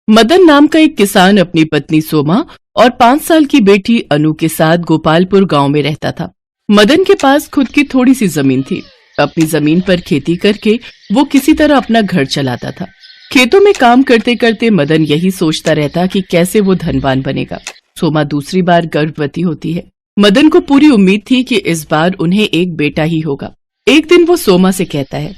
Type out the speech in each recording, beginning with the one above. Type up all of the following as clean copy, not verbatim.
मदन नाम का एक किसान अपनी पत्नी सोमा और 5 साल की बेटी अनु के साथ गोपालपुर गांव में रहता था। मदन के पास खुद की थोड़ी सी जमीन थी। अपनी जमीन पर खेती करके वो किसी तरह अपना घर चलाता था। खेतों में काम करते करते मदन यही सोचता रहता कि कैसे वो धनवान बनेगा। सोमा दूसरी बार गर्भवती होती है। मदन को पूरी उम्मीद थी कि इस बार उन्हें एक बेटा ही होगा। एक दिन वो सोमा से कहता है,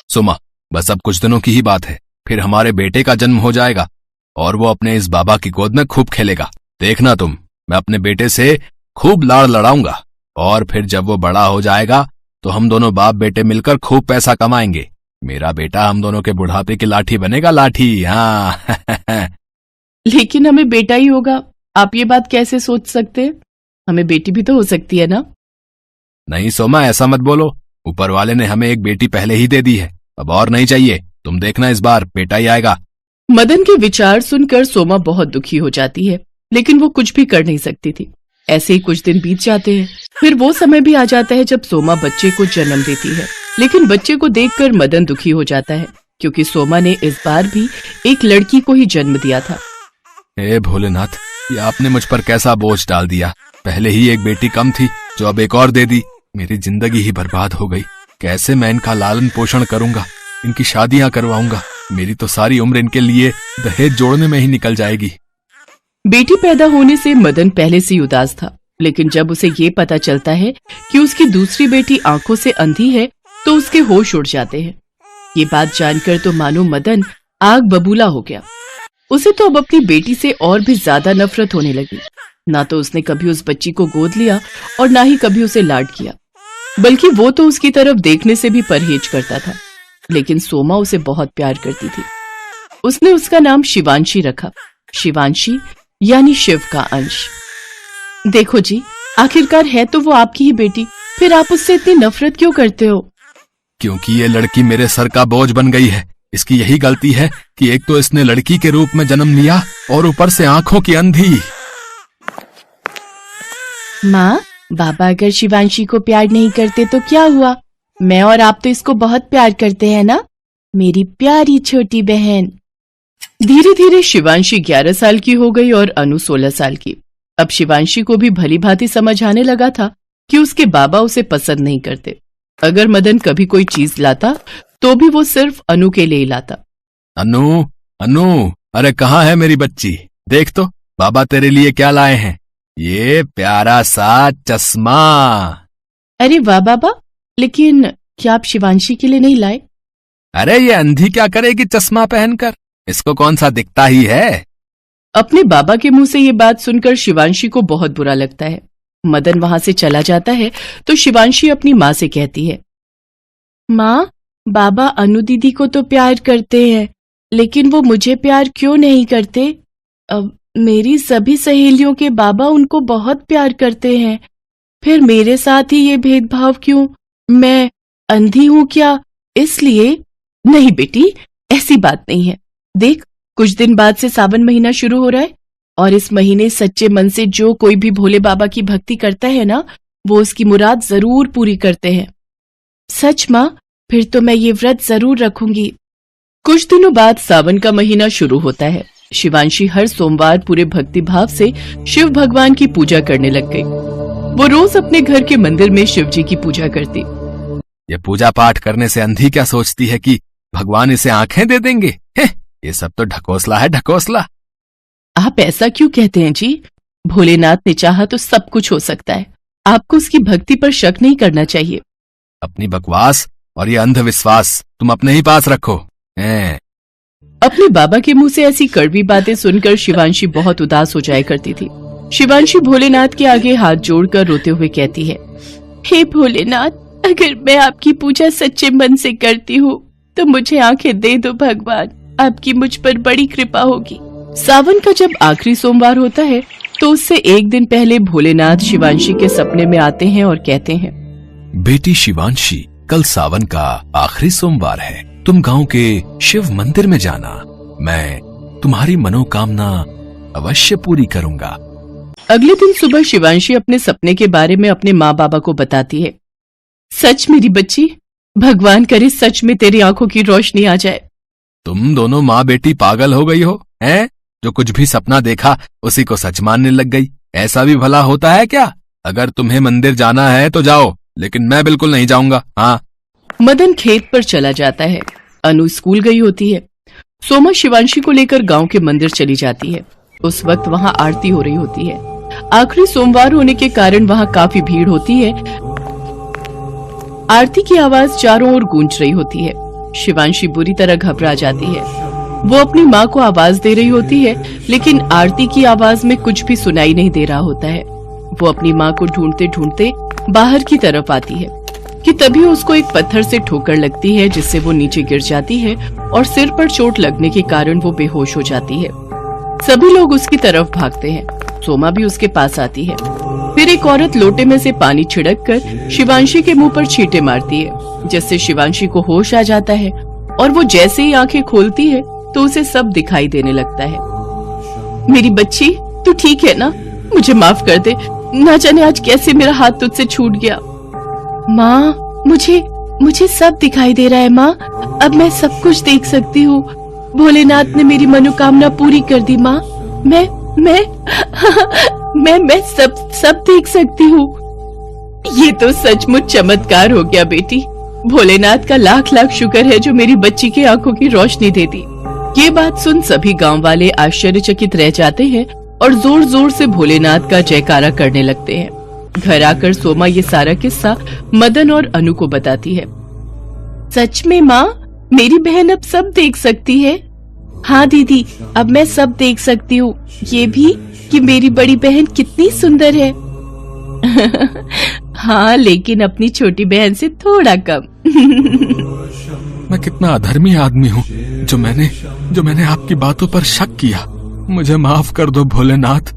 सोमा, बस अब कुछ दिनों की ही बात है, फिर हमारे बेटे का जन्म हो जाएगा और वो अपने इस बाबा की गोद में खूब खेलेगा। देखना तुम, मैं अपने बेटे से खूब लाड़ लड़ाऊंगा और फिर जब वो बड़ा हो जाएगा तो हम दोनों बाप बेटे मिलकर खूब पैसा कमाएंगे। मेरा बेटा हम दोनों के बुढ़ापे की लाठी बनेगा, लाठी। हाँ। लेकिन हमें बेटा ही होगा, आप ये बात कैसे सोच सकते हैं? हमें बेटी भी तो हो सकती है ना? नहीं सोमा, ऐसा मत बोलो। ऊपर वाले ने हमें एक बेटी पहले ही दे दी है, अब और नहीं चाहिए। तुम देखना, इस बार बेटा ही आएगा। मदन के विचार सुनकर सोमा बहुत दुखी हो जाती है, लेकिन वो कुछ भी कर नहीं सकती थी। ऐसे ही कुछ दिन बीत जाते हैं। फिर वो समय भी आ जाता है जब सोमा बच्चे को जन्म देती है। लेकिन बच्चे को देखकर मदन दुखी हो जाता है, क्योंकि सोमा ने इस बार भी एक लड़की को ही जन्म दिया था। हे भोलेनाथ, ये आपने मुझ पर कैसा बोझ डाल दिया। पहले ही एक बेटी कम थी, जो अब एक और दे दी। मेरी जिंदगी ही बर्बाद हो गई। कैसे मैं इनका लालन पोषण करूंगा, इनकी शादियां करवाऊंगा। मेरी तो सारी उम्र इनके लिए दहेज जोड़ने में ही निकल जाएगी। बेटी पैदा होने से मदन पहले से ही उदास था, लेकिन जब उसे ये पता चलता है कि उसकी दूसरी बेटी आंखों से अंधी है तो उसके होश उड़ जाते हैं। ये बात जानकर तो मानो मदन आग बबूला हो गया। उसे तो अब अपनी बेटी से और भी ज्यादा नफरत होने लगी। ना तो उसने कभी उस बच्ची को गोद लिया और ना ही कभी उसे लाड किया, बल्कि वो तो उसकी तरफ देखने से भी परहेज करता था। लेकिन सोमा उसे बहुत प्यार करती थी। उसने उसका नाम शिवांशी रखा। शिवांशी यानी शिव का अंश। देखो जी, आखिरकार है तो वो आपकी ही बेटी, फिर आप उससे इतनी नफरत क्यों करते हो? क्योंकि ये लड़की मेरे सर का बोझ बन गई है। इसकी यही गलती है कि एक तो इसने लड़की के रूप में जन्म लिया और ऊपर से आंखों की अंधी। माँ, बाबा अगर शिवांशी को प्यार नहीं करते तो क्या हुआ? मैं और आप तो इसको बहुत प्यार करते हैं ना, मेरी प्यारी छोटी बहन। धीरे धीरे शिवांशी 11 साल की हो गई और अनु 16 साल की। अब शिवांशी को भी भली भांति समझ आने लगा था कि उसके बाबा उसे पसंद नहीं करते। अगर मदन कभी कोई चीज लाता तो भी वो सिर्फ अनु के लिए लाता। अनु, अनु, अरे कहाँ है मेरी बच्ची? देख तो बाबा तेरे लिए क्या लाए हैं। ये प्यारा सा चश्मा। अरे वाह बाबा, लेकिन क्या आप शिवांशी के लिए नहीं लाए? अरे ये अंधी क्या करेगी चश्मा पहनकर? इसको कौन सा दिखता ही है। अपने बाबा के मुंह से ये बात सुनकर शिवांशी को बहुत बुरा लगता है। मदन वहां से चला जाता है तो शिवांशी अपनी माँ से कहती है, माँ, बाबा अनु दीदी को तो प्यार करते हैं, लेकिन वो मुझे प्यार क्यों नहीं करते? अब मेरी सभी सहेलियों के बाबा उनको बहुत प्यार करते हैं, फिर मेरे साथ ही ये भेदभाव क्यों? मैं अंधी हूं क्या इसलिए? नहीं बेटी, ऐसी बात नहीं है। देख, कुछ दिन बाद से सावन महीना शुरू हो रहा है और इस महीने सच्चे मन से जो कोई भी भोले बाबा की भक्ति करता है ना, वो उसकी मुराद जरूर पूरी करते हैं। सच माँ, फिर तो मैं ये व्रत जरूर रखूंगी। कुछ दिनों बाद सावन का महीना शुरू होता है। शिवांशी हर सोमवार पूरे भक्ति भाव से शिव भगवान की पूजा करने लग गई। वो रोज अपने घर के मंदिर में शिव जी की पूजा करती। ये पूजा पाठ करने से अंधी क्या सोचती है कि भगवान इसे आंखें दे देंगे? ये सब तो ढकोसला है, ढकोसला। आप ऐसा क्यों कहते हैं जी? भोलेनाथ ने चाहा तो सब कुछ हो सकता है। आपको उसकी भक्ति पर शक नहीं करना चाहिए। अपनी बकवास और ये अंधविश्वास तुम अपने ही पास रखो। अपने बाबा के मुंह से ऐसी कड़वी बातें सुनकर शिवांशी बहुत उदास हो जाया करती थी। शिवांशी भोलेनाथ के आगे हाथ जोड़कर रोते हुए कहती है, हे भोलेनाथ, अगर मैं आपकी पूजा सच्चे मन से करती हूँ तो मुझे आंखें दे दो भगवान, आपकी मुझ पर बड़ी कृपा होगी। सावन का जब आखिरी सोमवार होता है तो उससे एक दिन पहले भोलेनाथ शिवांशी के सपने में आते हैं और कहते हैं, बेटी शिवांशी, कल सावन का आखिरी सोमवार है। तुम गांव के शिव मंदिर में जाना। मैं तुम्हारी मनोकामना अवश्य पूरी करूंगा। अगले दिन सुबह शिवांशी अपने सपने के बारे में अपने माँ बाबा को बताती है। सच मेरी बच्ची, भगवान करे सच में तेरी आंखों की रोशनी आ जाए। तुम दोनों माँ बेटी पागल हो गई हो। हैं? जो कुछ भी सपना देखा उसी को सच मानने लग गई। ऐसा भी भला होता है क्या? अगर तुम्हें मंदिर जाना है तो जाओ, लेकिन मैं बिल्कुल नहीं जाऊंगा। हाँ। मदन खेत पर चला जाता है। अनु स्कूल गई होती है। सोमा शिवांशी को लेकर गांव के मंदिर चली जाती है। उस वक्त वहां आरती हो रही होती है। आखिरी सोमवार होने के कारण वहां काफी भीड़ होती है। आरती की आवाज चारों ओर गूंज रही होती है। शिवांशी बुरी तरह घबरा जाती है। वो अपनी माँ को आवाज दे रही होती है, लेकिन आरती की आवाज में कुछ भी सुनाई नहीं दे रहा होता है। वो अपनी माँ को ढूंढते ढूंढते बाहर की तरफ आती है कि तभी उसको एक पत्थर से ठोकर लगती है, जिससे वो नीचे गिर जाती है और सिर पर चोट लगने के कारण वो बेहोश हो जाती है। सभी लोग उसकी तरफ भागते हैं। सोमा भी उसके पास आती है। फिर एक औरत लोटे में से पानी छिड़क कर शिवांशी के मुंह पर छींटे मारती है, जिससे शिवांशी को होश आ जाता है और वो जैसे ही आंखें खोलती है तो उसे सब दिखाई देने लगता है। मेरी बच्ची, तू ठीक है ना? मुझे माफ कर दे, ना जाने आज कैसे मेरा हाथ तुझसे छूट गया। माँ, मुझे सब दिखाई दे रहा है माँ। अब मैं सब कुछ देख सकती हूँ। भोलेनाथ ने मेरी मनोकामना पूरी कर दी माँ। मैं सब देख सकती हूँ। ये तो सचमुच चमत्कार हो गया बेटी। भोलेनाथ का लाख लाख शुक्र है जो मेरी बच्ची की आंखों की रोशनी दे दी। ये बात सुन सभी गांव वाले आश्चर्यचकित रह जाते हैं और जोर जोर से भोलेनाथ का जयकारा करने लगते हैं। घर आकर सोमा ये सारा किस्सा मदन और अनु को बताती है। सच में माँ, मेरी बहन अब सब देख सकती है? हाँ दीदी, अब मैं सब देख सकती हूँ। ये भी कि मेरी बड़ी बहन कितनी सुंदर है। हाँ, लेकिन अपनी छोटी बहन से थोड़ा कम। मैं कितना अधर्मी आदमी हूँ जो मैंने आपकी बातों पर शक किया। मुझे माफ कर दो भोलेनाथ,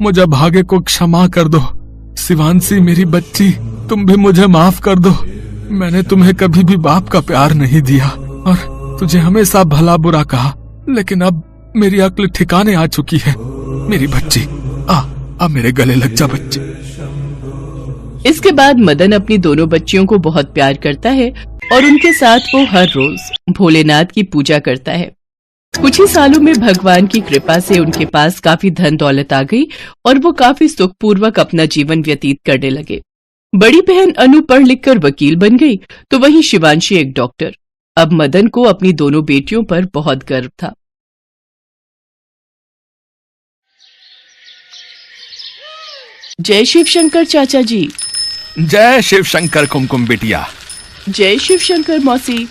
मुझे भाग्य को क्षमा कर दो। शिवांशी मेरी बच्ची, तुम भी मुझे माफ कर दो। मैंने तुम्हें कभी भी बाप का प्यार नहीं दिया और तुझे हमेशा भला बुरा कहा, लेकिन अब मेरी अक्ल ठिकाने आ चुकी है। मेरी बच्ची, आ मेरे गले लग जा बच्ची। इसके बाद मदन अपनी दोनों बच्चियों को बहुत प्यार करता है और उनके साथ वो हर रोज भोलेनाथ की पूजा करता है। कुछ ही सालों में भगवान की कृपा से उनके पास काफी धन दौलत आ गई और वो काफी सुखपूर्वक अपना जीवन व्यतीत करने लगे। बड़ी बहन अनु पढ़ लिखकर वकील बन गई, तो वहीं शिवांशी एक डॉक्टर। अब मदन को अपनी दोनों बेटियों पर बहुत गर्व था। जय शिव शंकर चाचा जी। जय शिव शंकर कुमकुम बिटिया। जय शिव शंकर मौसी।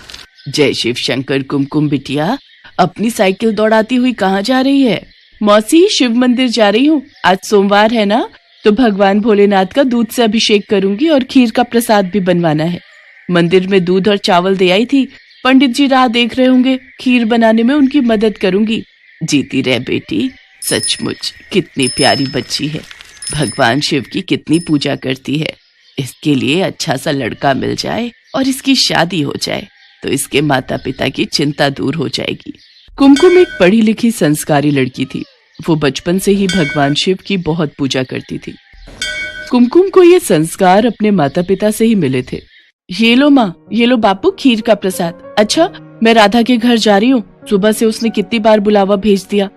जय शिव शंकर कुमकुम बिटिया, अपनी साइकिल दौड़ाती हुई कहाँ जा रही है? मौसी, शिव मंदिर जा रही हूँ। आज सोमवार है ना, तो भगवान भोलेनाथ का दूध से अभिषेक करूंगी और खीर का प्रसाद भी बनवाना है। मंदिर में दूध और चावल दे आई थी। पंडित जी राह देख रहे होंगे, खीर बनाने में उनकी मदद करूंगी। जीती रह बेटी, सचमुच कितनी प्यारी बच्ची है। भगवान शिव की कितनी पूजा करती है। इसके लिए अच्छा सा लड़का मिल जाए और इसकी शादी हो जाए तो इसके माता पिता की चिंता दूर हो जाएगी। कुमकुम एक पढ़ी लिखी संस्कारी लड़की थी। वो बचपन से ही भगवान शिव की बहुत पूजा करती थी। कुमकुम को ये संस्कार अपने माता पिता से ही मिले थे। ये लो माँ, ये लो बापू खीर का प्रसाद। अच्छा, मैं राधा के घर जा रही हूँ। सुबह से उसने कितनी बार बुलावा भेज दिया।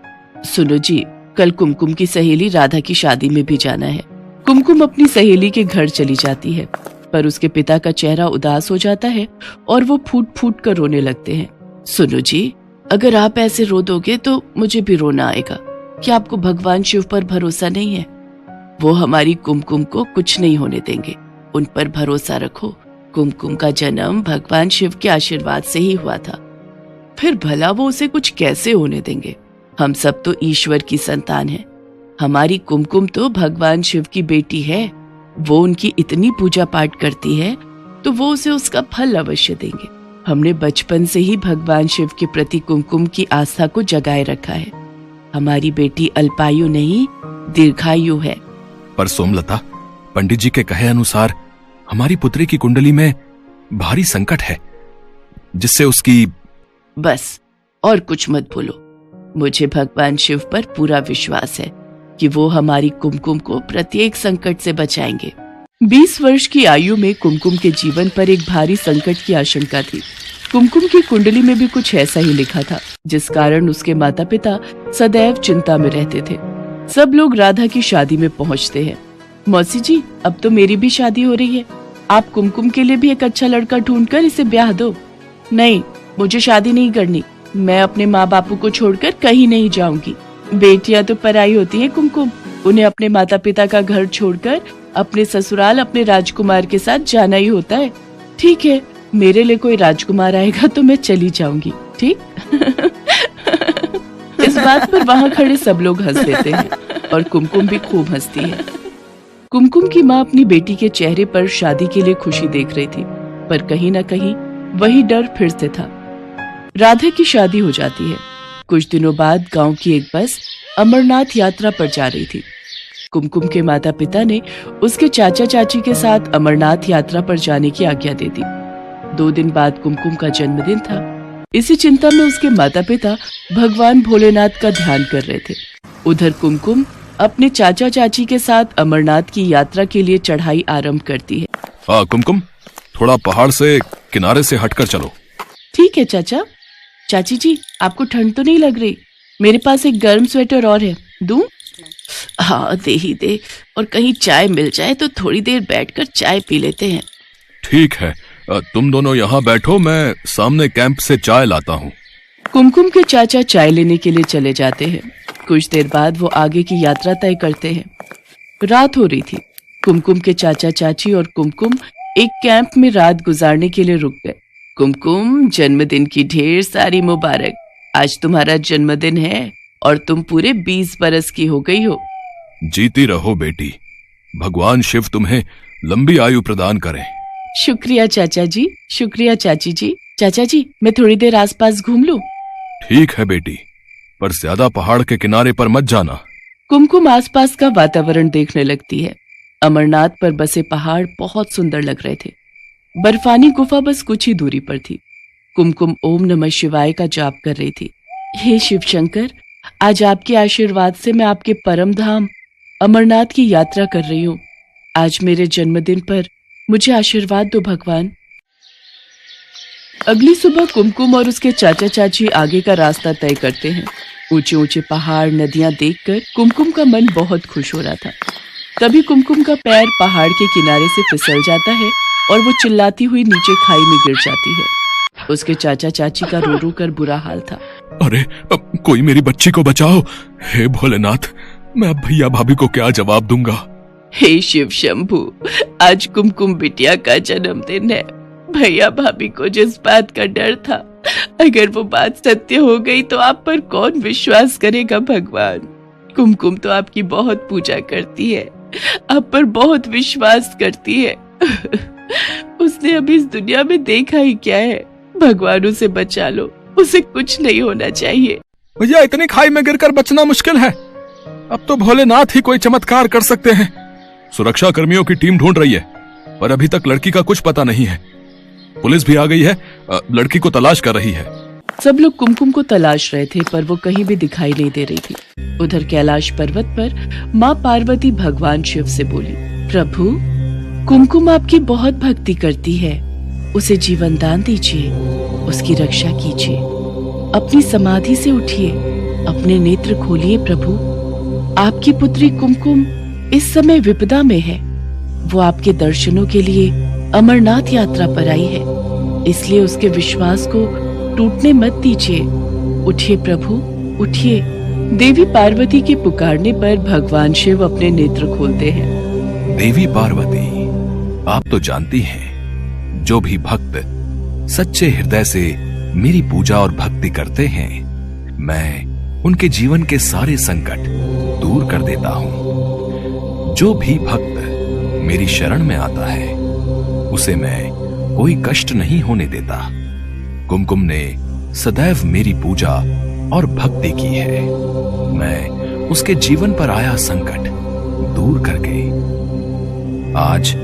सुनो जी, कल कुमकुम की सहेली राधा की शादी में भी जाना है। कुमकुम अपनी सहेली के घर चली जाती है, पर उसके पिता का चेहरा उदास हो जाता है और वो फूट फूट कर रोने लगते हैं। सुनो जी, अगर आप ऐसे रो दोगे तो मुझे भी रोना आएगा। क्या आपको भगवान शिव पर भरोसा नहीं है? वो हमारी कुमकुम को कुछ नहीं होने देंगे। उन पर भरोसा रखो। कुमकुम का जन्म भगवान शिव के आशीर्वाद से ही हुआ था। फिर भला वो उसे कुछ कैसे होने देंगे? हम सब तो ईश्वर की संतान हैं। हमारी कुमकुम तो भगवान शिव की बेटी है। वो उनकी इतनी पूजा पाठ करती है तो वो उसे उसका फल अवश्य देंगे। हमने बचपन से ही भगवान शिव के प्रति कुमकुम की आस्था को जगाए रखा है। हमारी बेटी अल्पायु नहीं, दीर्घायु है। पर सोमलता, पंडित जी के कहे अनुसार हमारी पुत्री की कुंडली में भारी संकट है, जिससे उसकी... बस और कुछ मत बोलो। मुझे भगवान शिव पर पूरा विश्वास है कि वो हमारी कुमकुम को प्रत्येक संकट से बचाएंगे। 20 वर्ष की आयु में कुमकुम के जीवन पर एक भारी संकट की आशंका थी। कुमकुम की कुंडली में भी कुछ ऐसा ही लिखा था, जिस कारण उसके माता पिता सदैव चिंता में रहते थे। सब लोग राधा की शादी में पहुंचते हैं। मौसी जी, अब तो मेरी भी शादी हो रही है, आप कुमकुम के लिए भी एक अच्छा लड़का ढूंढकर इसे ब्याह दो। नहीं, मुझे शादी नहीं करनी, मैं अपने माँ बापू को छोड़कर कहीं नहीं जाऊंगी। बेटियां तो पराई होती है कुमकुम, उन्हें अपने माता पिता का घर छोड़कर अपने ससुराल अपने राजकुमार के साथ जाना ही होता है। ठीक है, मेरे लिए कोई राजकुमार आएगा तो मैं चली जाऊंगी, ठीक? इस बात पर वहाँ खड़े सब लोग हंस देते हैं और कुमकुम भी खूब हंसती है। कुमकुम की माँ अपनी बेटी के चेहरे पर शादी के लिए खुशी देख रही थी, पर कहीं न कहीं वही डर फिर से था। राधा की शादी हो जाती है। कुछ दिनों बाद गांव की एक बस अमरनाथ यात्रा पर जा रही थी। कुमकुम के माता पिता ने उसके चाचा चाची के साथ अमरनाथ यात्रा पर जाने की आज्ञा दे दी। 2 दिन बाद कुमकुम का जन्मदिन था। इसी चिंता में उसके माता पिता भगवान भोलेनाथ का ध्यान कर रहे थे। उधर कुमकुम अपने चाचा चाची के साथ अमरनाथ की यात्रा के लिए चढ़ाई आरंभ करती है। हाँ कुमकुम, थोड़ा पहाड़ से किनारे से हटकर चलो। ठीक है चाचा। चाची जी, आपको ठंड तो नहीं लग रही? मेरे पास एक गर्म स्वेटर और है, दूं? हाँ दे ही दे, और कहीं चाय मिल जाए तो थोड़ी देर बैठकर चाय पी लेते हैं। ठीक है, तुम दोनों यहाँ बैठो, मैं सामने कैंप से चाय लाता हूँ। कुमकुम के चाचा चाय लेने के लिए चले जाते हैं। कुछ देर बाद वो आगे की यात्रा तय करते हैं। रात हो रही थी। कुमकुम के चाचा चाची और कुमकुम एक कैंप में रात गुजारने के लिए रुक गए। कुमकुम, जन्मदिन की ढेर सारी मुबारक। आज तुम्हारा जन्मदिन है और तुम पूरे 20 बरस की हो गई हो। जीती रहो बेटी, भगवान शिव तुम्हें लंबी आयु प्रदान करें। शुक्रिया चाचा जी, शुक्रिया चाची जी। चाचा जी, मैं थोड़ी देर आसपास घूम लूं? ठीक है बेटी, पर ज्यादा पहाड़ के किनारे पर मत जाना। कुमकुम आसपास का वातावरण देखने लगती है। अमरनाथ पर बसे पहाड़ बहुत सुंदर लग रहे थे। बर्फानी गुफा बस कुछ ही दूरी पर थी। कुमकुम ओम नमः शिवाय का जाप कर रही थी। हे शिव शंकर, आज आपके आशीर्वाद से मैं आपके परम धाम अमरनाथ की यात्रा कर रही हूँ। आज मेरे जन्मदिन पर मुझे आशीर्वाद दो भगवान। अगली सुबह कुमकुम और उसके चाचा चाची आगे का रास्ता तय करते हैं। ऊंचे ऊंचे पहाड़, नदियां देखकर कुमकुम का मन बहुत खुश हो रहा था। तभी कुमकुम का पैर पहाड़ के किनारे से फिसल जाता है और वो चिल्लाती हुई नीचे खाई में गिर जाती है। उसके चाचा चाची का रो रो कर बुरा हाल था। अरे, अब कोई मेरी बच्ची को बचाओ। हे भोलेनाथ, मैं अब भैया भाभी को क्या जवाब दूंगा। हे शिव शंभू, आज कुमकुम बिटिया का जन्मदिन है। भैया भाभी को जिस बात का डर था, अगर वो बात सत्य हो गई तो आप पर कौन विश्वास करेगा भगवान। कुमकुम तो आपकी बहुत पूजा करती है, आप पर बहुत विश्वास करती है। उसने अभी इस दुनिया में देखा ही क्या है। भगवान उसे बचा लो, उसे कुछ नहीं होना चाहिए। भैया, इतनी खाई में गिरकर बचना मुश्किल है। अब तो भोलेनाथ ही कोई चमत्कार कर सकते हैं। सुरक्षा कर्मियों की टीम ढूंढ रही है, पर अभी तक लड़की का कुछ पता नहीं है। पुलिस भी आ गई है, लड़की को तलाश कर रही है। सब लोग कुमकुम को तलाश रहे थे, पर वो कहीं भी दिखाई नहीं दे रही थी। उधर कैलाश पर्वत पर माँ पार्वती भगवान शिव से बोली, प्रभु, कुमकुम आपकी बहुत भक्ति करती है, उसे जीवन दान दीजिए, उसकी रक्षा कीजिए। अपनी समाधि से उठिए, अपने नेत्र खोलिए प्रभु। आपकी पुत्री कुमकुम इस समय विपदा में है। वो आपके दर्शनों के लिए अमरनाथ यात्रा पर आई है, इसलिए उसके विश्वास को टूटने मत दीजिए। उठिए प्रभु, उठिए। देवी पार्वती के पुकारने पर भगवान शिव अपने नेत्र खोलते हैं। देवी पार्वती, आप तो जानती हैं, जो भी भक्त सच्चे हृदय से मेरी पूजा और भक्ति करते हैं, मैं उनके जीवन के सारे संकट दूर कर देता हूँ। जो भी भक्त मेरी शरण में आता है, उसे मैं कोई कष्ट नहीं होने देता। कुमकुम ने सदैव मेरी पूजा और भक्ति की है। मैं उसके जीवन पर आया संकट दूर करके आज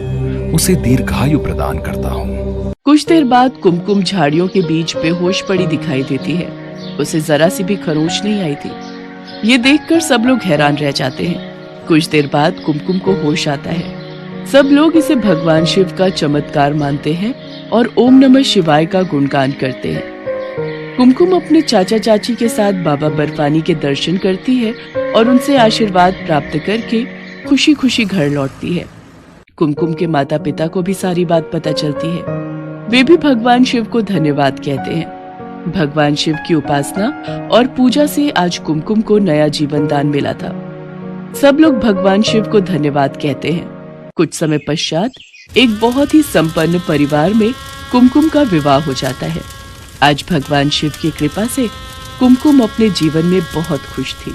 उसे दीर्घायु प्रदान करता हूँ। कुछ देर बाद कुमकुम झाड़ियों के बीच बेहोश पड़ी दिखाई देती है। उसे जरा सी भी खरोंच नहीं आई थी। ये देखकर सब लोग हैरान रह जाते हैं। कुछ देर बाद कुमकुम को होश आता है। सब लोग इसे भगवान शिव का चमत्कार मानते हैं और ओम नमः शिवाय का गुणगान करते हैं। कुमकुम अपने चाचा चाची के साथ बाबा बर्फानी के दर्शन करती है और उनसे आशीर्वाद प्राप्त करके खुशी खुशी घर लौटती है। कुमकुम के माता पिता को भी सारी बात पता चलती है। वे भी भगवान शिव को धन्यवाद कहते हैं। भगवान शिव की उपासना और पूजा से आज कुमकुम को नया जीवन दान मिला था। सब लोग भगवान शिव को धन्यवाद कहते हैं। कुछ समय पश्चात एक बहुत ही संपन्न परिवार में कुमकुम का विवाह हो जाता है। आज भगवान शिव की कृपा से कुमकुम अपने जीवन में बहुत खुश थी।